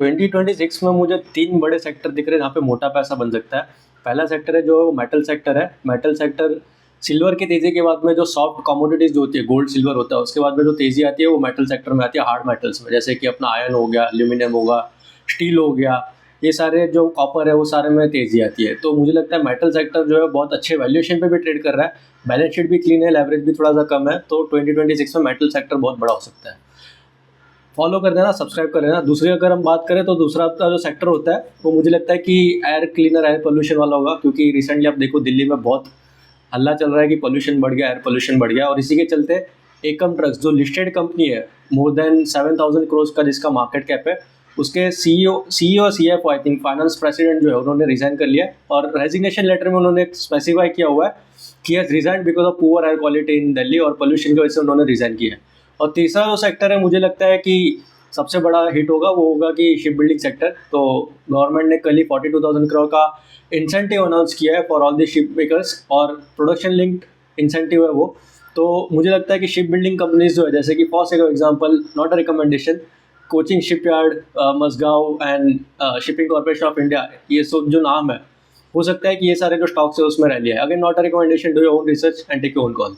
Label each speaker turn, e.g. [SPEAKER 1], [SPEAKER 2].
[SPEAKER 1] 2026 में मुझे 3 बड़े सेक्टर दिख रहे हैं जहाँ पे मोटा पैसा बन सकता है। पहला सेक्टर है जो मेटल सेक्टर है। मेटल सेक्टर सिल्वर की तेज़ी के बाद में जो सॉफ्ट कमोडिटीज़ जो होती है, गोल्ड सिल्वर होता है, उसके बाद में जो तेज़ी आती है वो मेटल सेक्टर में आती है, हार्ड मेटल्स में, जैसे कि अपना आयरन हो गया, एल्यूमिनियम होगा, स्टील हो गया, ये सारे जो कॉपर है वो सारे में तेज़ी आती है। तो मुझे लगता है मेटल सेक्टर जो है बहुत अच्छे वैल्यूएशन पे भी ट्रेड कर रहा है, बैलेंस शीट भी क्लीन है, लेवरेज भी थोड़ा सा कम है, तो 2026 में मेटल सेक्टर बहुत बड़ा हो सकता है। फॉलो कर देना, सब्सक्राइब कर देना। दूसरी अगर हम बात करें तो दूसरा अपना जो सेक्टर होता है वो मुझे लगता है कि एयर क्लीनर, एयर पोल्यूशन वाला होगा, क्योंकि रिसेंटली आप देखो दिल्ली में बहुत हल्ला चल रहा है कि पोल्यूशन बढ़ गया, एयर पोल्यूशन बढ़ गया, और इसी के चलते एकम ट्रक्स जो लिस्टेड कंपनी है, मोर देन 7,000 करोड़ का जिसका मार्केट कैप है, उसके सीईओ और CFO, I think finance president जो है, उन्होंने रिज़ाइन कर लिया है, और रेजिग्नेशन लेटर में उन्होंने स्पेसिफाई किया हुआ है कि has resign because of poor air quality in Delhi, और पोल्यूशन की वजह से उन्होंने रिज़ाइन किया है। और तीसरा जो सेक्टर है मुझे लगता है कि सबसे बड़ा हिट होगा वो होगा कि शिप बिल्डिंग सेक्टर। तो गवर्नमेंट ने कल ही 42,000 करोड़ का इंसेंटिव अनाउंस किया है for all the ship makers, और प्रोडक्शन लिंक्ड इंसेंटिव है वो। तो मुझे लगता है कि शिप बिल्डिंग कंपनीज जो है, जैसे कि for sake of example, not a recommendation, coaching shipyard, Mazagon and shipping corporation of India, ये सब जो नाम है, हो सकता है कि ये सारे जो स्टॉक्स है उसमें रह लिया है। Again not a recommendation, do your own research and take your own call.